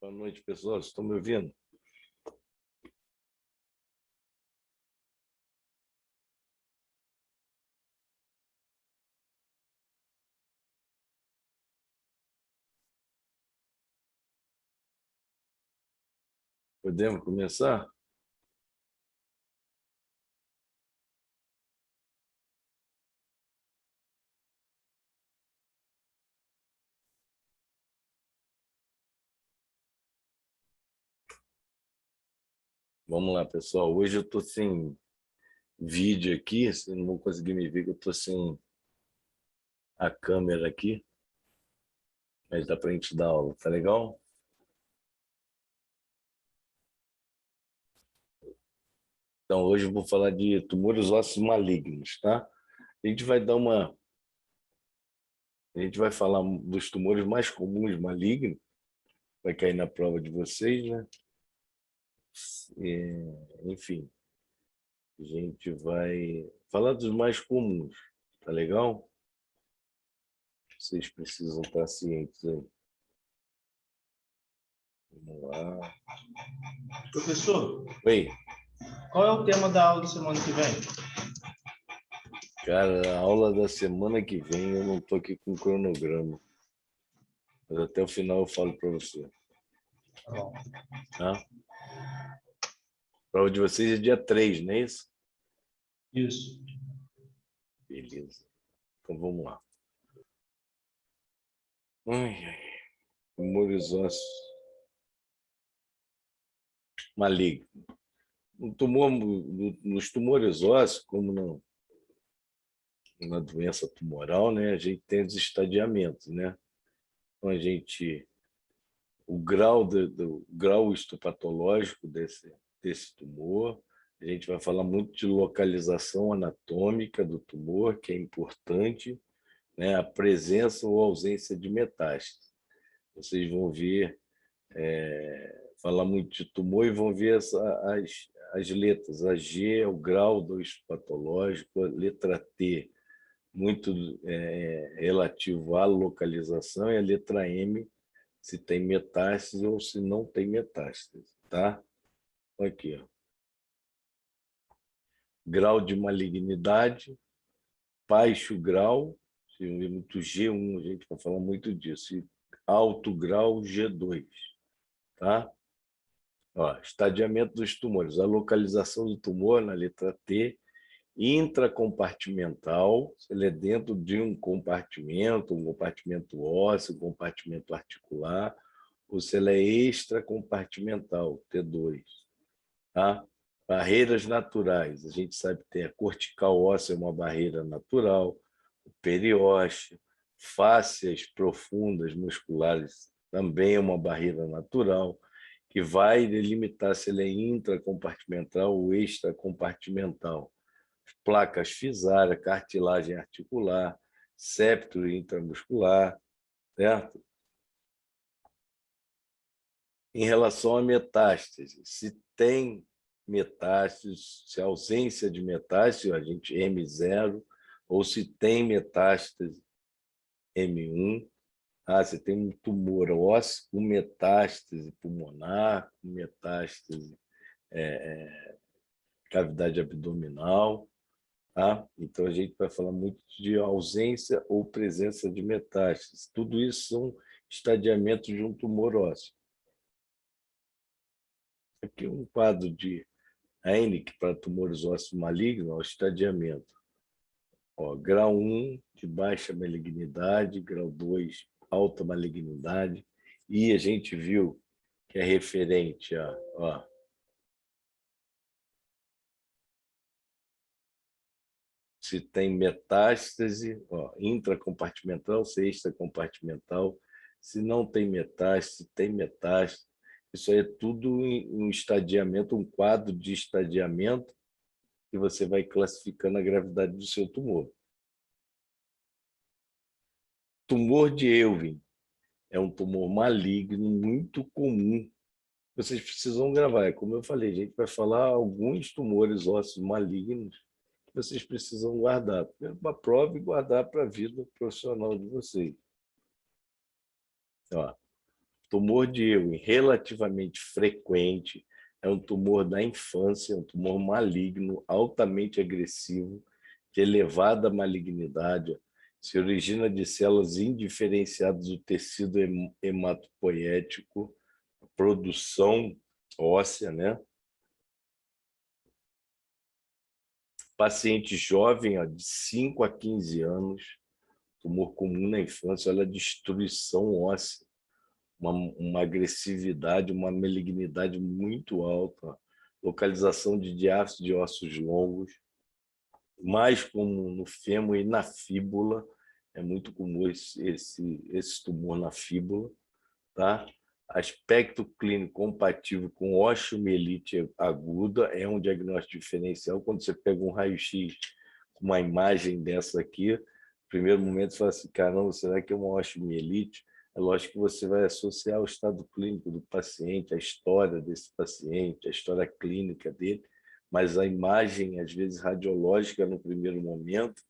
Boa noite, pessoal. Estão me ouvindo? Podemos começar? Vamos lá, pessoal. Hoje eu estou sem vídeo aqui, vocês não vão conseguir me ver, que eu estou sem a câmera aqui, mas dá para a gente dar aula, tá legal? Então, hoje eu vou falar de tumores ósseos malignos, tá? A gente vai dar uma... A gente vai falar dos tumores mais comuns malignos, vai cair na prova de vocês, né? Enfim, a gente vai falar dos mais comuns, tá legal? Vocês precisam estar cientes aí. Vamos lá. Professor, Oi. qual é o tema da aula da semana que vem? Cara, a aula da semana que vem eu não estou aqui com cronograma. Mas até o final eu falo para você. Tá bom. Tá? A prova de vocês é dia 3, não é isso? Isso. Beleza. Então vamos lá. Ai, tumores ósseos malignos. Nos tumores ósseos, como na doença tumoral, né, a gente tem os estadiamentos, né? Então o grau histopatológico desse tumor, a gente vai falar muito de localização anatômica do tumor, que é importante, né? A presença ou ausência de metástase. Vocês vão ver, falar muito de tumor e vão ver as letras. A G é o grau do histopatológico, a letra T, muito relativo à localização, e a letra M, se tem metástase ou se não tem metástase, tá? Aqui, ó. Grau de malignidade, baixo grau, muito G1, a gente vai falar muito disso, e alto grau G2, tá? Ó, estadiamento dos tumores, a localização do tumor na letra T, intracompartimental, ele é dentro de um compartimento ósseo, um compartimento articular, ou se ela é extracompartimental, T2, tá? Barreiras naturais, a gente sabe que tem a cortical óssea, é uma barreira natural, o periósteo, fáscias profundas musculares também é uma barreira natural, que vai delimitar se ele é intracompartimental ou extracompartimental. Placas fisária, cartilagem articular, septo intramuscular, certo? Em relação à metástase, se tem metástase, se a ausência de metástase, a gente M0, ou se tem metástase M1, se tem um tumor ósseo com metástase pulmonar, com metástase cavidade abdominal, tá? Então a gente vai falar muito de ausência ou presença de metástase. Tudo isso são estadiamentos de um tumor ósseo. Aqui um quadro de Heineck para tumores ósseos malignos, o estadiamento. Ó, grau 1 de baixa malignidade, grau 2 alta malignidade, e a gente viu que é referente a se tem metástase, intracompartimental, se extracompartimental, se não tem metástase, tem metástase. Isso aí é tudo em um estadiamento, um quadro de estadiamento que você vai classificando a gravidade do seu tumor. Tumor de Ewing é um tumor maligno muito comum. Vocês precisam gravar. Como eu falei, a gente vai falar alguns tumores ósseos malignos que vocês precisam guardar para a prova e guardar para a vida profissional de vocês. Ó, Tumor de Ewing, relativamente frequente, é um tumor da infância, um tumor maligno, altamente agressivo, de elevada malignidade, se origina de células indiferenciadas do tecido hematopoético, produção óssea, né? Paciente jovem, ó, de 5 a 15 anos, tumor comum na infância, olha a destruição óssea, uma agressividade, uma malignidade muito alta, localização de diástase de ossos longos, mais comum no fêmur e na fíbula, é muito comum esse tumor na fíbula, tá? Aspecto clínico compatível com osteomielite aguda é um diagnóstico diferencial. Quando você pega um raio-x com uma imagem dessa aqui, no primeiro momento você fala assim, caramba, será que é uma osteomielite? É lógico que você vai associar o estado clínico do paciente, a história desse paciente, a história clínica dele, mas a imagem, às vezes radiológica no primeiro momento,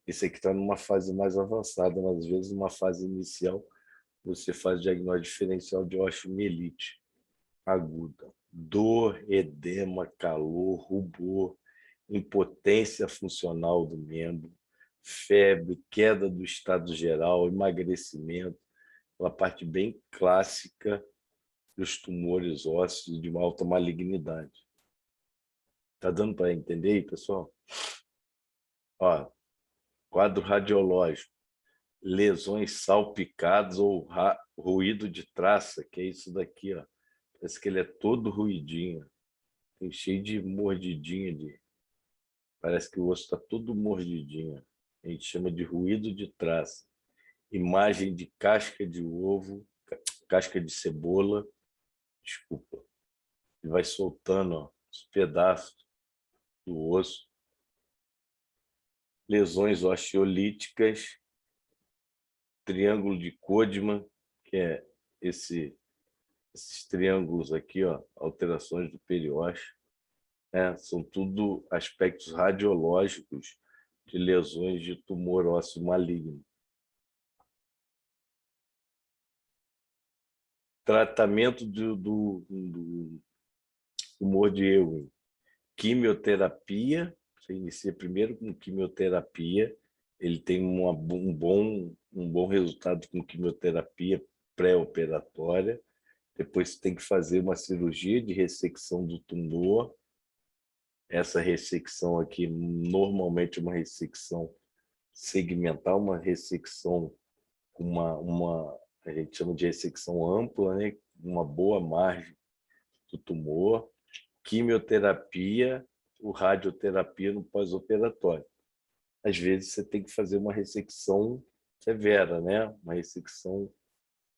esse aqui está numa fase mais avançada, mas às vezes numa fase inicial, você faz diagnóstico diferencial de osteomielite aguda. Dor, edema, calor, rubor, impotência funcional do membro, febre, queda do estado geral, emagrecimento, uma parte bem clássica dos tumores ósseos de uma alta malignidade. Tá dando para entender aí, pessoal? Ó, quadro radiológico, lesões salpicadas ou ruído de traça, que é isso daqui, ó. Parece que ele é todo ruidinho, tem cheio de mordidinha parece que o osso está todo mordidinho. A gente chama de ruído de traça. Imagem de casca de ovo, casca de cebola, desculpa. E vai soltando, ó, os pedaços do osso. Lesões osteolíticas, triângulo de Koedman, que é esses triângulos aqui, ó, alterações do periósteo, né? São tudo aspectos radiológicos de lesões de tumor ósseo maligno. Tratamento do tumor de Ewing. Quimioterapia, você inicia primeiro com quimioterapia, ele tem um bom resultado com quimioterapia pré-operatória, depois você tem que fazer uma cirurgia de ressecção do tumor. Essa ressecção aqui, normalmente uma ressecção segmental, uma ressecção com a gente chama de ressecção ampla, né? Uma boa margem do tumor, quimioterapia, o radioterapia no pós-operatório. Às vezes você tem que fazer uma ressecção severa, né? Uma ressecção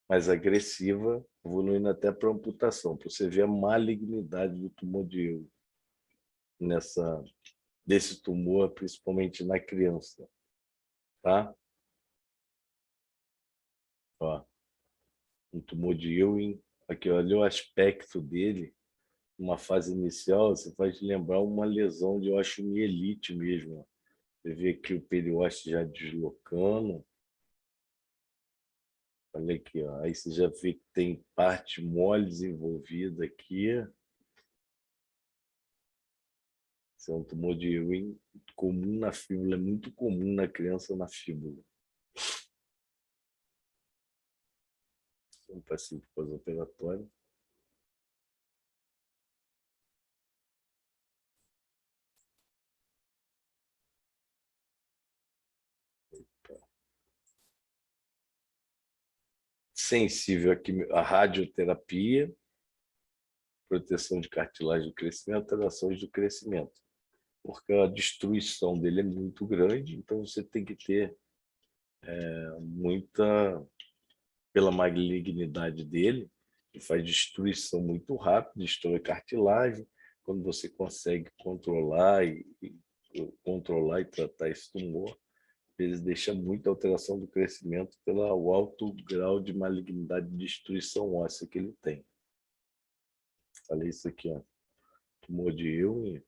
mais agressiva, evoluindo até para amputação, para você ver a malignidade do tumor de Ewing desse tumor, principalmente na criança, tá? Ó, um tumor de Ewing, aqui olha o aspecto dele, uma fase inicial, você faz lembrar uma lesão de osteomielite mesmo. Você vê aqui o periósteo já deslocando. Olha aqui, ó. Aí você já vê que tem parte mole desenvolvida aqui. Esse é um tumor de Ewing comum na fíbula, é muito comum na criança na fíbula. É um paciente pós-operatório. Sensível à radioterapia, proteção de cartilagem do crescimento, alterações do crescimento, porque a destruição dele é muito grande, então você tem que ter muita, pela malignidade dele, que faz destruição muito rápida, destrói cartilagem. Quando você consegue controlar e tratar esse tumor, eles deixam muita alteração do crescimento pelo alto grau de malignidade e destruição óssea que ele tem. Falei isso aqui, ó. Tumor de Ewing,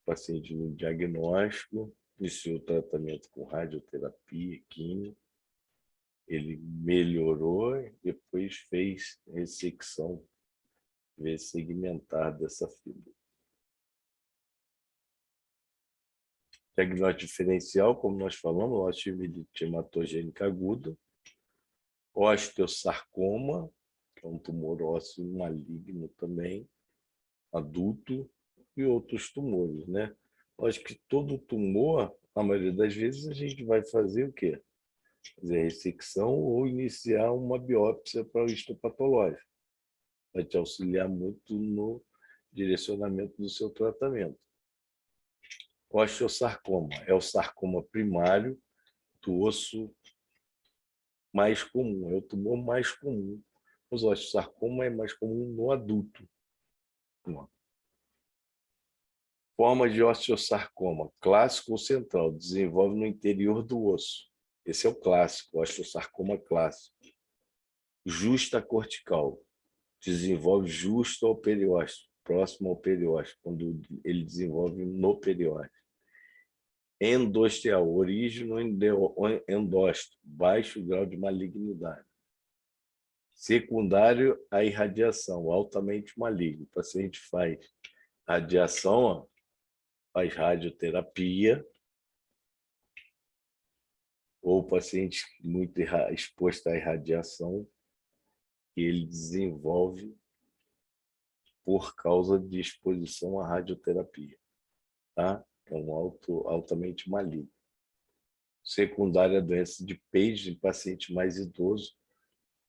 paciente no diagnóstico, iniciou o tratamento com radioterapia, químio. Ele melhorou e depois fez ressecção segmentar dessa fibra. Diagnóstico diferencial, como nós falamos, osteomielite hematogênica aguda, osteosarcoma, que é um tumor ósseo maligno também, adulto, e outros tumores, né? Acho que todo tumor, na maioria das vezes, a gente vai fazer o quê? Fazer ressecção ou iniciar uma biópsia para o histopatológico. Vai te auxiliar muito no direcionamento do seu tratamento. Osteosarcoma é o sarcoma primário do osso mais comum, é o tumor mais comum. Os osteosarcoma é mais comum no adulto. Forma de osteosarcoma, clássico ou central, desenvolve no interior do osso. Esse é o clássico, osteosarcoma clássico. Justa cortical, desenvolve justo ao periósteo, próximo ao periósteo, quando ele desenvolve no periósteo. Endosteal, origem no endósteo, baixo grau de malignidade. Secundário, a irradiação, altamente maligno. O paciente faz radiação, faz radioterapia, ou o paciente muito exposto à irradiação, que ele desenvolve por causa de exposição à radioterapia. Tá? É um altamente maligno. Secundária, a doença de Page em paciente mais idoso.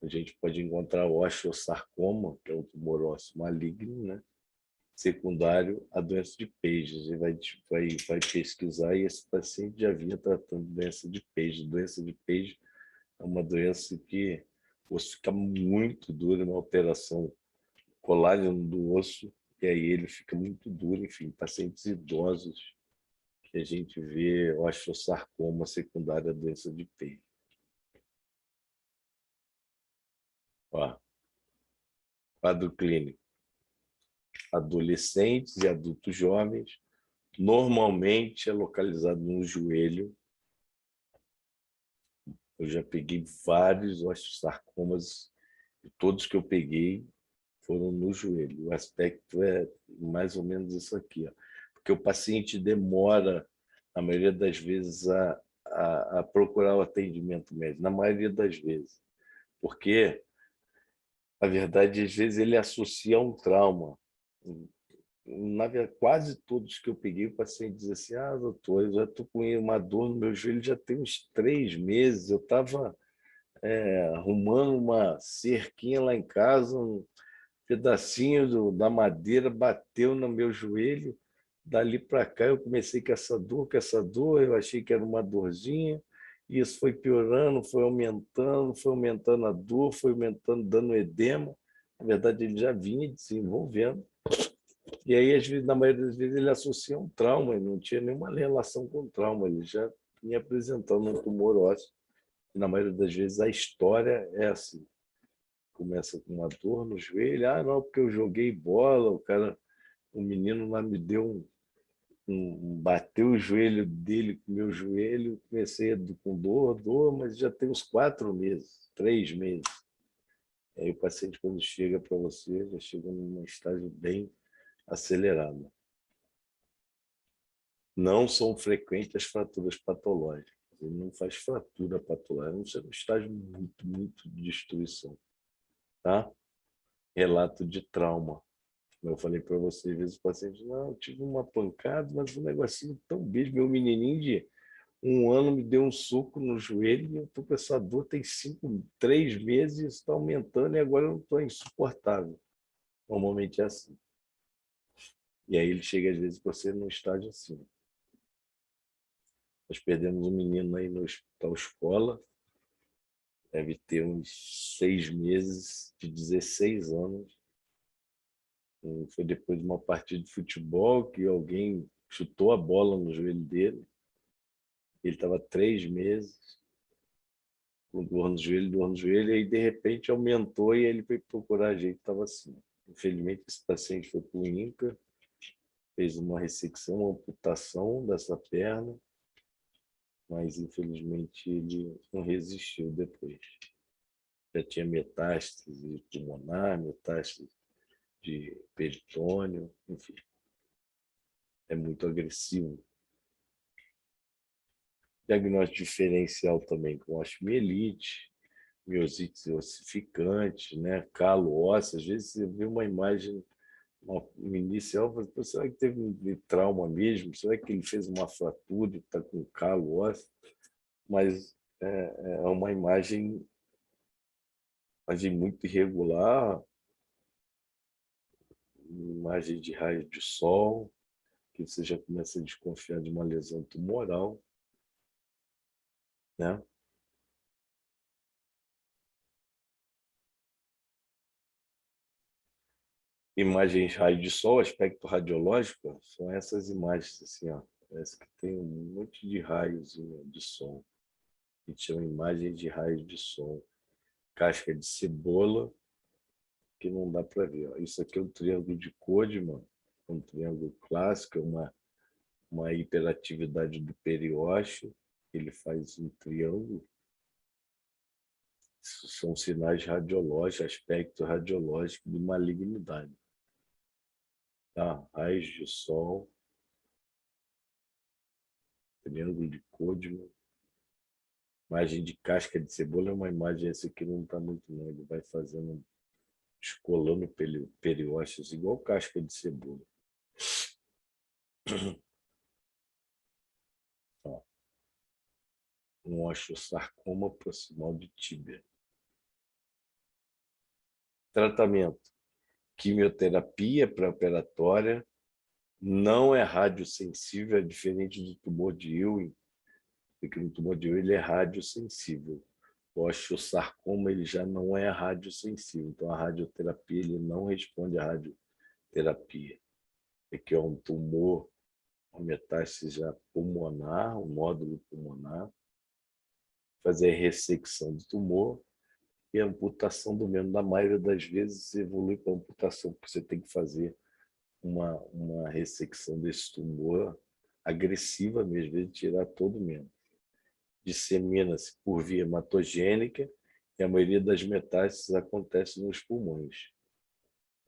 A gente pode encontrar o osteosarcoma, que é um tumor ósseo maligno, né? Secundário, a doença de Page. Você vai pesquisar e esse paciente já vinha tratando doença de Page. Doença de Page é uma doença que o osso fica muito duro, uma alteração colágeno do osso, e aí ele fica muito duro. Enfim, pacientes idosos que a gente vê osteosarcoma secundário à doença de Page. Ó, quadro clínico. Adolescentes e adultos jovens, normalmente é localizado no joelho. Eu já peguei vários osteosarcomas, e todos que eu peguei foram no joelho. O aspecto é mais ou menos isso aqui, ó. Porque o paciente demora, na maioria das vezes, a procurar o atendimento médico, na maioria das vezes. Porque, na verdade, às vezes ele associa a um trauma. Na verdade, quase todos que eu peguei, o paciente dizia assim: ah, doutor, eu já estou com uma dor no meu joelho já tem uns 3 meses, eu estava arrumando uma cerquinha lá em casa, um pedacinho da madeira bateu no meu joelho, dali para cá eu comecei com essa dor, eu achei que era uma dorzinha, e isso foi piorando, foi aumentando a dor, foi aumentando, dando edema. Na verdade, ele já vinha desenvolvendo. E aí, às vezes, na maioria das vezes, ele associa um trauma, ele não tinha nenhuma relação com o trauma, ele já vinha apresentando um tumor ósseo. E, na maioria das vezes, a história é assim. Começa com uma dor no joelho, ah, não, porque eu joguei bola, o menino lá me deu bateu o joelho dele com o meu joelho, comecei com dor, mas já tem uns 4 meses, 3 meses. Aí o paciente, quando chega para você, já chega num estágio bem acelerado. Não são frequentes as fraturas patológicas. Ele não faz fratura patológica, não ser um estágio muito, muito de destruição. Tá? Relato de trauma. Como eu falei para você, às vezes o paciente, não, eu tive uma pancada, mas um negocinho tão beijo. Meu menininho de 1 ano me deu um soco no joelho e eu estou com essa dor tem 3 meses e está aumentando e agora eu estou insuportável. Normalmente é assim. E aí ele chega às vezes para você num estágio assim. Nós perdemos um menino aí no hospital escola, deve ter uns 6 meses, de 16 anos. Foi depois de uma partida de futebol que alguém chutou a bola no joelho dele. Ele estava 3 meses com dor no joelho, e aí de repente aumentou e ele foi procurar a gente, estava assim. Infelizmente, esse paciente foi para o INCA, fez uma ressecção, uma amputação dessa perna, mas infelizmente ele não resistiu depois. Já tinha metástase pulmonar, metástase de peritônio, enfim. É muito agressivo. Diagnóstico diferencial também com osteomielite, miosites ossificantes, né? Calo ósseo. Às vezes você vê uma imagem no inicial, será que teve um trauma mesmo? Será que ele fez uma fratura e está com calo ósseo? Mas é uma imagem muito irregular, imagem de raio de sol, que você já começa a desconfiar de uma lesão tumoral, né? Imagens raio de sol, aspecto radiológico, são essas imagens assim, ó. Parece que tem um monte de raios de sol. A gente chama imagem de raio de sol. Casca de cebola, que não dá para ver. Ó. Isso aqui é um triângulo de Koenig, um triângulo clássico, uma hiperatividade do periósteo. Ele faz um triângulo. Isso são sinais radiológicos, aspecto radiológico de malignidade. Tá? Raios de sol, triângulo de Koenig, imagem de casca de cebola é uma imagem, essa aqui não está muito não, ele vai fazendo, descolando periósteos, igual casca de cebola. Ó, um osteosarcoma proximal de tíbia. Tratamento: quimioterapia pré-operatória, não é radiosensível, é diferente do tumor de Ewing, porque no tumor de Ewing ele é radiosensível. O osteosarcoma ele já não é radiosensível, então a radioterapia ele não responde à radioterapia. Aqui é um tumor, uma metástase já pulmonar, um nódulo pulmonar, fazer a ressecção do tumor e a amputação do membro. Na maioria das vezes evolui para amputação, porque você tem que fazer uma ressecção desse tumor agressiva mesmo, às vezes tirar todo o membro. Dissemina-se por via hematogênica e a maioria das metástases acontece nos pulmões.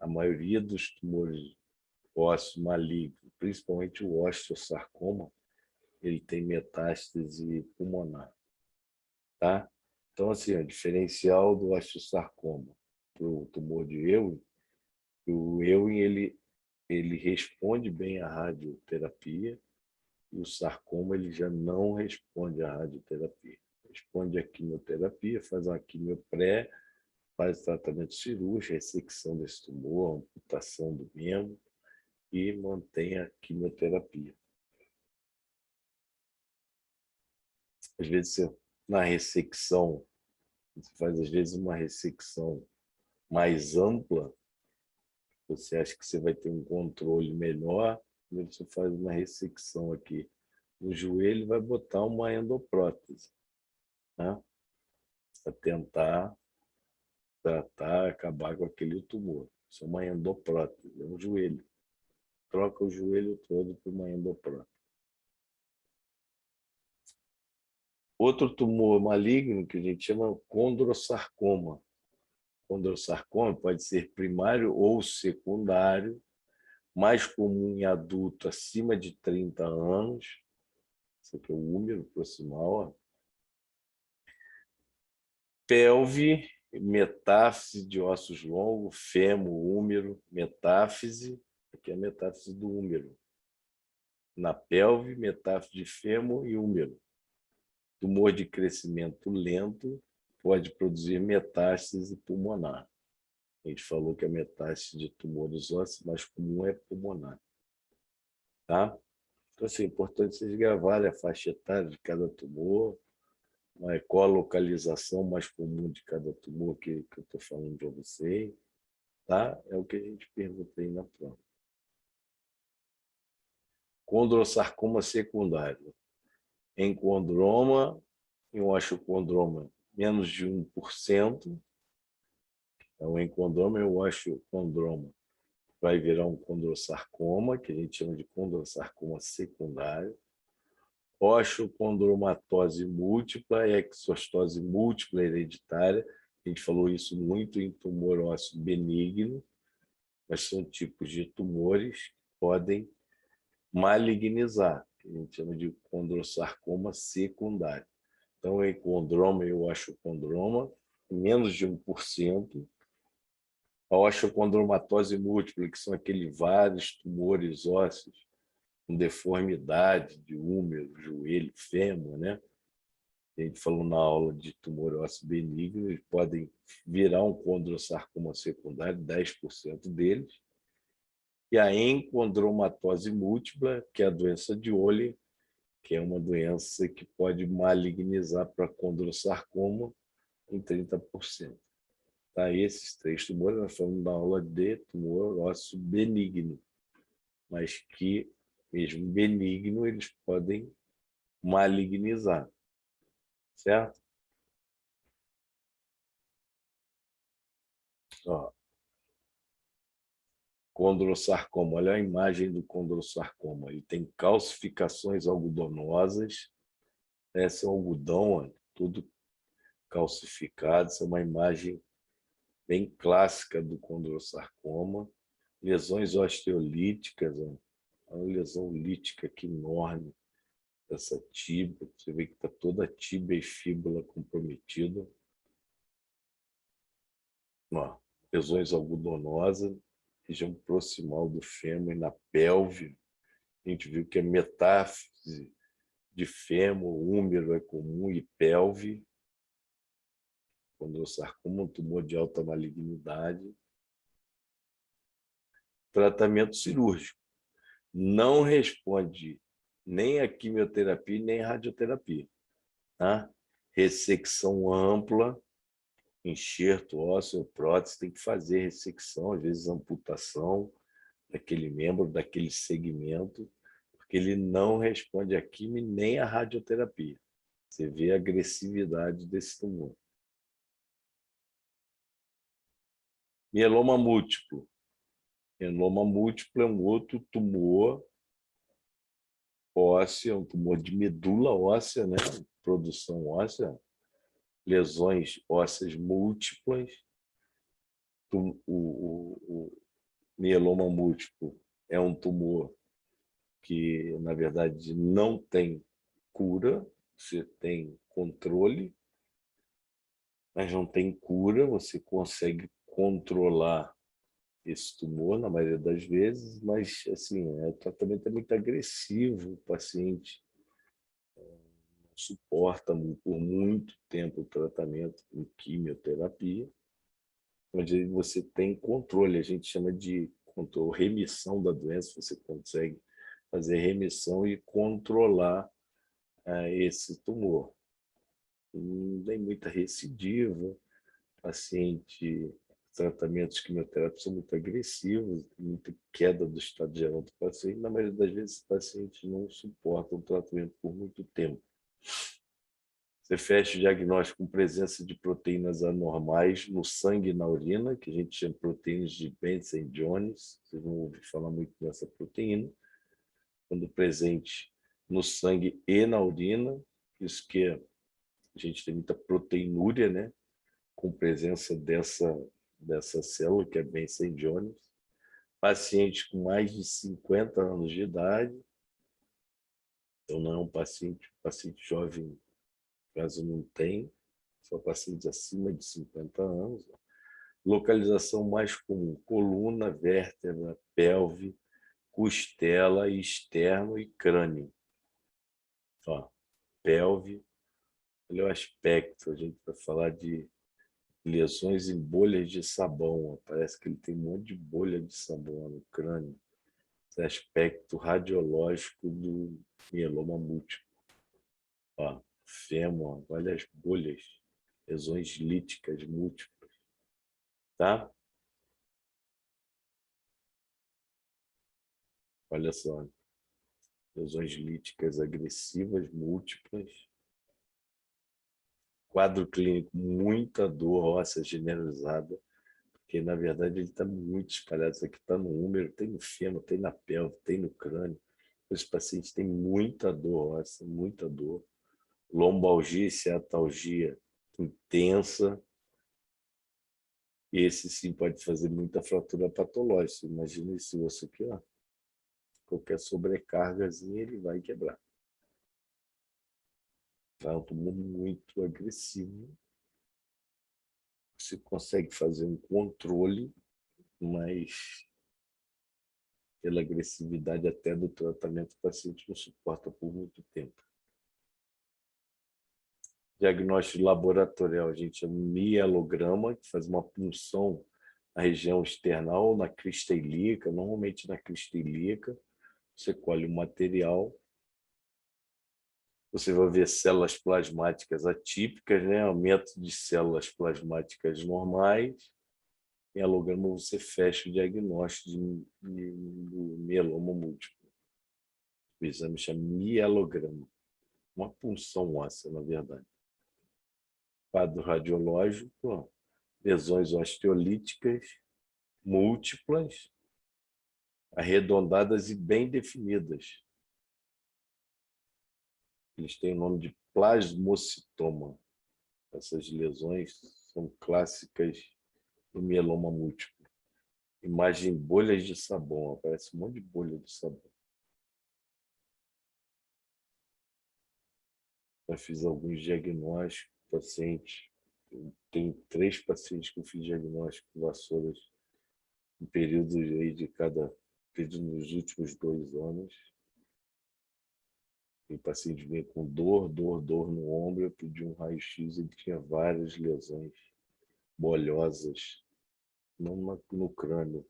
A maioria dos tumores ósseos malignos, principalmente o osteosarcoma, ele tem metástase pulmonar, tá? Então, assim, o diferencial do osteosarcoma para o tumor de Ewing, o Ewing ele responde bem à radioterapia e o sarcoma ele já não responde à radioterapia. Responde à quimioterapia, faz uma quimiopré, faz tratamento cirúrgico, ressecção desse tumor, amputação do membro e mantém a quimioterapia. Às vezes, na ressecção, você faz às vezes uma ressecção mais ampla, você acha que você vai ter um controle melhor, você faz uma ressecção aqui no joelho e vai botar uma endoprótese, né? Para tentar tratar, acabar com aquele tumor. Isso é uma endoprótese, é um joelho. Troca o joelho todo por uma endoprótese. Outro tumor maligno que a gente chama condrosarcoma. Condrosarcoma pode ser primário ou secundário, mais comum em adulto acima de 30 anos. Esse aqui é o úmero proximal. Ó. Pelve, metáfise de ossos longos, fêmur, úmero, metáfise. Aqui é a metáfise do úmero. Na pelve, metáfise de fêmur e úmero. Tumor de crescimento lento pode produzir metástase pulmonar. A gente falou que a metástase de tumores ósseos mais comum é pulmonar. Tá? Então, assim, é importante vocês gravarem a faixa etária de cada tumor, qual a localização mais comum de cada tumor que eu estou falando para vocês. Tá? É o que a gente pergunta aí na prova. Condrosarcoma secundário. Encondroma e um osteocondroma menos de 1%. Então, encondroma e o osteocondroma vai virar um condrosarcoma, que a gente chama de condrosarcoma secundário. osteocondromatose múltipla, exostose múltipla hereditária. A gente falou isso muito em tumor ósseo benigno, mas são tipos de tumores que podem malignizar, que a gente chama de condrossarcoma secundário. Então, o econdroma e o osteocondroma, menos de 1%. A osteocondromatose múltipla, que são aqueles vários tumores ósseos com deformidade de úmero, joelho, fêmur, né? A gente falou na aula de tumor ósseo benigno, eles podem virar um condrossarcoma secundário, 10% deles. E a encondromatose múltipla, que é a doença de Oley, que é uma doença que pode malignizar para condrossarcoma em 30%. Tá? Esses 3 tumores, nós falamos na aula de tumor ósseo benigno, mas que, mesmo benigno, eles podem malignizar, certo? Ó, condrossarcoma, olha a imagem do condrossarcoma. Ele tem calcificações algodonosas, esse é um algodão, ó, tudo calcificado. Essa é uma imagem bem clássica do condrossarcoma. Lesões osteolíticas, ó, uma lesão lítica aqui enorme dessa tíbia. Você vê que está toda a tíbia e fíbula comprometida. Ó, lesões algodonosas, região proximal do fêmur e na pelve. A gente viu que a metáfise de fêmur, úmero é comum e pelve. Condrossarcoma, um tumor de alta malignidade. Tratamento cirúrgico. Não responde nem a quimioterapia, nem a radioterapia. Tá? Ressecção ampla, enxerto ósseo, prótese, tem que fazer ressecção, às vezes amputação daquele membro, daquele segmento, porque ele não responde a quimio nem a radioterapia. Você vê a agressividade desse tumor. Mieloma múltiplo. Mieloma múltiplo é um outro tumor ósseo, um tumor de medula óssea, né? Produção óssea, lesões ósseas múltiplas. O mieloma múltiplo é um tumor que, na verdade, não tem cura, você tem controle, mas não tem cura, você consegue controlar esse tumor na maioria das vezes, mas assim, o tratamento é muito agressivo, o paciente não suporta por muito tempo o tratamento com quimioterapia, onde você tem controle, a gente chama de controle, remissão da doença, você consegue fazer remissão e controlar esse tumor. Não tem muita recidiva, paciente, tratamentos quimioterápicos são muito agressivos, muita queda do estado geral do paciente. Na maioria das vezes, o paciente não suporta o tratamento por muito tempo. Você fecha o diagnóstico com presença de proteínas anormais no sangue e na urina, que a gente chama de proteínas de Benson-Jones. Vocês vão ouvir falar muito dessa proteína. Quando presente no sangue e na urina, isso que a gente tem muita proteinúria, né? Com presença dessa célula, que é Benson-Jones. Paciente com mais de 50 anos de idade, então não é um paciente jovem, caso não tem, só pacientes acima de 50 anos. Localização mais comum: coluna, vértebra, pelve, costela, externo e crânio. Ó, pelve, olha o aspecto, a gente vai falar de lesões em bolhas de sabão. Parece que ele tem um monte de bolha de sabão no crânio. Esse aspecto radiológico do mieloma múltiplo. Ó, fêmur, olha as bolhas, lesões líticas múltiplas. Tá? Olha só, lesões líticas agressivas múltiplas. Quadro clínico, muita dor óssea generalizada, porque na verdade ele está muito espalhado. Isso aqui está no úmero, tem no fêmur, tem na pelve, tem no crânio, Esse paciente tem muita dor óssea, muita dor. Lombalgia e ciatalgia intensa. Esse sim pode fazer muita fratura patológica. Imagina esse osso aqui, ó. Qualquer sobrecargazinha ele vai quebrar. É um tumor muito agressivo. Você consegue fazer um controle, mas pela agressividade até do tratamento, o paciente não suporta por muito tempo. Diagnóstico laboratorial, a gente chama mielograma, que faz uma punção na região external, na crista ilíaca, normalmente na crista ilíaca. Você colhe o material, você vai ver células plasmáticas atípicas, né? Aumento de células plasmáticas normais. Em mielograma você fecha o diagnóstico do mieloma múltiplo. O exame chama mielograma, uma punção óssea, na verdade. Quadro radiológico, lesões osteolíticas múltiplas, arredondadas e bem definidas. Eles têm o nome de plasmocitoma. Essas lesões são clássicas do mieloma múltiplo. Imagem bolhas de sabão, aparece um monte de bolha de sabão. Já fiz alguns diagnósticos, pacientes. Tem 3 pacientes que eu fiz diagnóstico de vassouras em períodos aí de cada período nos últimos 2 anos. O paciente vinha com dor no ombro, eu pedi um raio-x, ele tinha várias lesões bolhosas no crânio.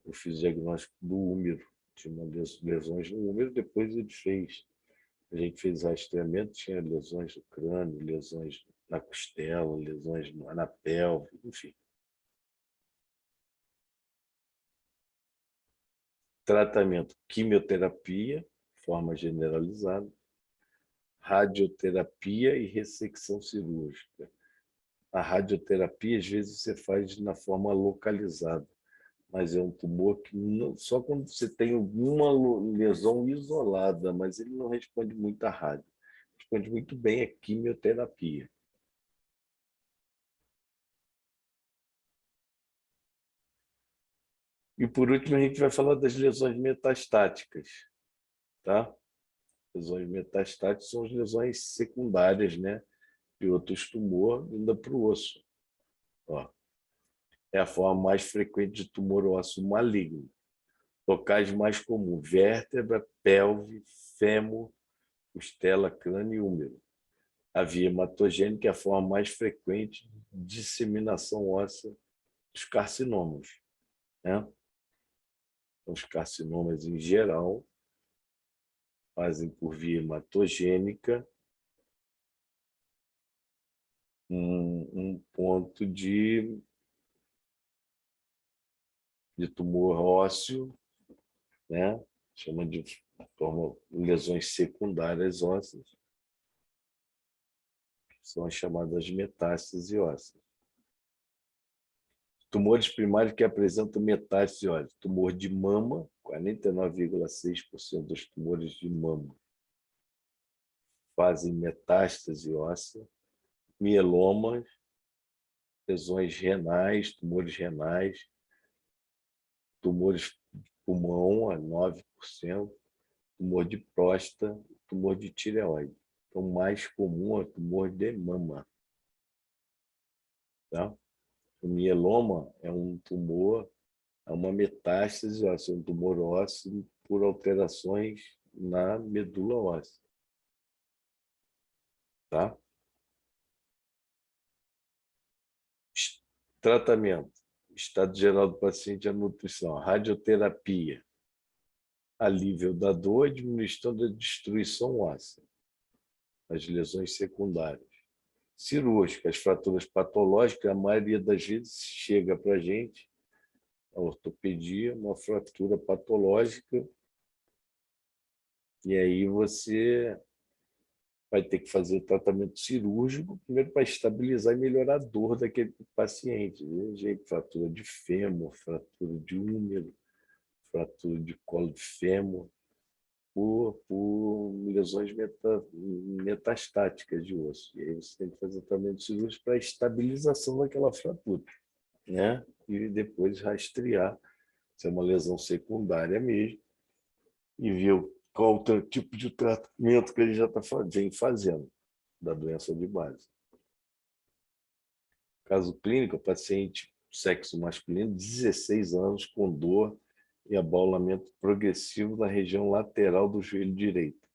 Eu fiz diagnóstico do úmero, tinha lesões no úmero, depois ele fez. A gente fez rastreamento, tinha lesões no crânio, lesões na costela, lesões na pelve, enfim. Tratamento, quimioterapia, forma generalizada, radioterapia e ressecção cirúrgica. A radioterapia, às vezes, você faz na forma localizada, mas é um tumor que não, só quando você tem alguma lesão isolada, mas ele não responde muito à rádio. Responde muito bem à quimioterapia. E, por último, a gente vai falar das lesões metastáticas. Tá? Lesões metastáticas são as lesões secundárias, né, de outros tumores ainda para o osso. Ó. É a forma mais frequente de tumor ósseo maligno. Locais mais comuns: vértebra, pelve, fêmur, costela, crânio e úmero. A via hematogênica é a forma mais frequente de disseminação óssea dos carcinomas. Né? Os carcinomas, em geral, fazem por via hematogênica um ponto de tumor ósseo, né? Chama de lesões secundárias ósseas, são as chamadas metástases ósseas. Tumores primários que apresentam metástase óssea. Tumor de mama, 49,6% dos tumores de mama fazem metástase óssea. Mielomas, lesões renais, tumores de pulmão, a 9%, tumor de próstata, tumor de tireoide. Então, o mais comum é o tumor de mama. Tá? O mieloma é um tumor, é uma metástase óssea, um tumor ósseo por alterações na medula óssea. Tá? Tratamento. Estado geral do paciente é a nutrição. Radioterapia. Alívio da dor e diminuição da destruição óssea. As lesões secundárias. Cirúrgica. As fraturas patológicas, a maioria das vezes chega para a gente, a ortopedia, uma fratura patológica, e aí você vai ter que fazer o tratamento cirúrgico, primeiro para estabilizar e melhorar a dor daquele paciente. Gente, fratura de fêmur, fratura de úmero, fratura de colo de fêmur. por lesões metastáticas de osso. E aí você tem que fazer tratamento cirúrgico para a estabilização daquela fratura, né? E depois rastrear se é uma lesão secundária mesmo e ver qual o tipo de tratamento que ele já vem fazendo da doença de base. Caso clínico, paciente sexo masculino, 16 anos, com dor e abaulamento progressivo na região lateral do joelho direito.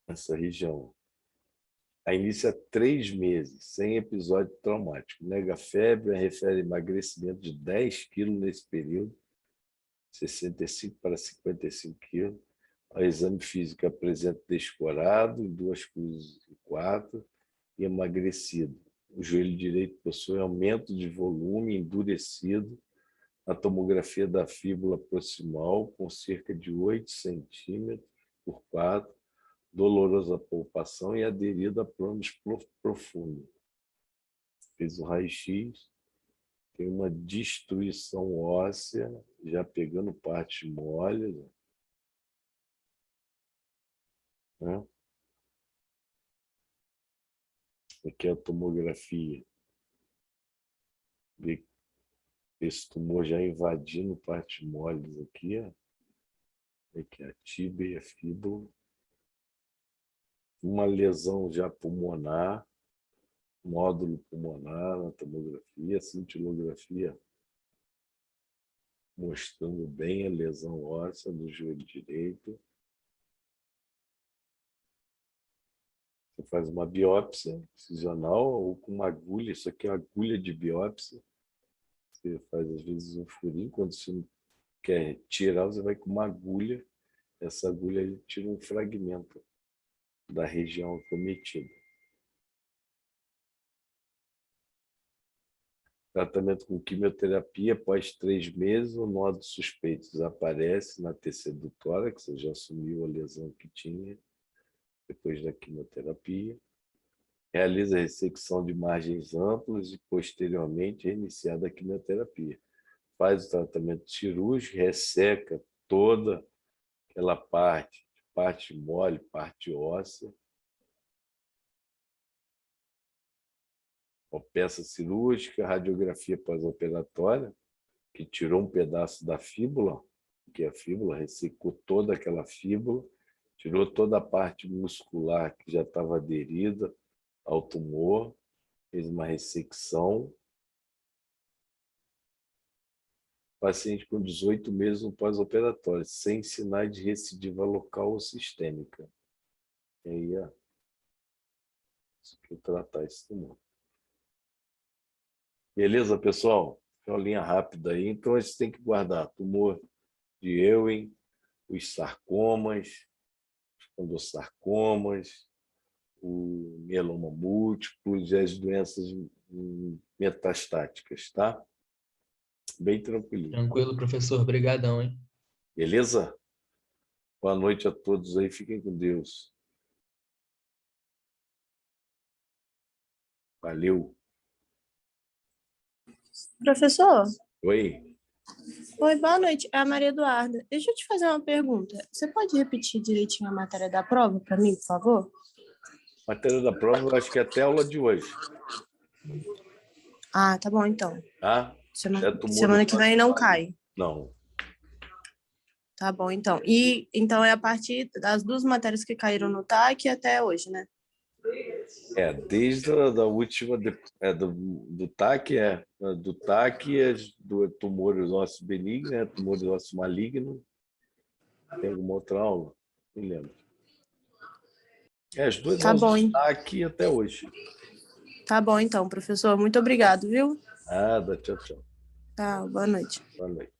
Essa região. A início há 3 meses, sem episódio traumático. Nega febre, refere emagrecimento de 10 quilos nesse período, 65 para 55 quilos. O exame físico apresenta descorado em 2 cruzes e 4 e emagrecido. O joelho direito possui aumento de volume, endurecido. A tomografia da fíbula proximal, com cerca de 8 centímetros por 4, dolorosa palpação e aderido a planos profundos. Fez o raio-x, tem uma destruição óssea, já pegando partes moles, né? Aqui é a tomografia. Esse tumor já invadindo partes moles aqui, ó. Aqui a tíbia e a fíbula. Uma lesão já pulmonar, módulo pulmonar na tomografia, cintilografia mostrando bem a lesão óssea do joelho direito. Você faz uma biópsia incisional ou com uma agulha, isso aqui é uma agulha de biópsia. Você faz às vezes um furinho, quando você não quer tirar, você vai com uma agulha, essa agulha aí tira um fragmento da região acometida. Tratamento com quimioterapia, após 3 meses, o nódulo suspeito desaparece na TC do tórax, você já assumiu a lesão que tinha depois da quimioterapia. Realiza a ressecção de margens amplas e, posteriormente, é iniciada a quimioterapia. Faz o tratamento cirúrgico, resseca toda aquela parte mole, parte óssea. Peça cirúrgica, radiografia pós-operatória, que tirou um pedaço da fíbula, que a fíbula ressecou toda aquela fíbula, tirou toda a parte muscular que já estava aderida ao tumor, fez uma ressecção. Paciente com 18 meses no pós-operatório, sem sinais de recidiva local ou sistêmica. E aí, ó, isso que eu tratar esse tumor. Beleza, pessoal? Uma linha rápida aí. Então, a gente tem que guardar tumor de Ewing, os sarcomas, os condossarcomas, o mieloma múltiplo e as doenças metastáticas, tá? Bem tranquilo. Tranquilo, professor. Obrigadão, hein? Beleza? Boa noite a todos aí. Fiquem com Deus. Valeu. Professor, Oi? oi, boa noite. É a Maria Eduarda. Deixa eu te fazer uma pergunta. Você pode repetir direitinho a matéria da prova para mim, por favor? Matéria da prova, eu acho que é até a aula de hoje. Ah, tá bom, então. Tá? Semana que vem não cai. Não. Tá bom, então. E então é a partir das 2 matérias que caíram no TAC até hoje, né? Desde a última, do TAC, do TAC, do tumores ósseos benignos, tumores ósseos malignos. Tem alguma outra aula? Não lembro. As 2 Tá aulas bom, do hein? TAC até hoje. Tá bom, então, professor. Muito obrigado, viu? Nada, tchau, tchau. Tá, boa noite. Boa noite.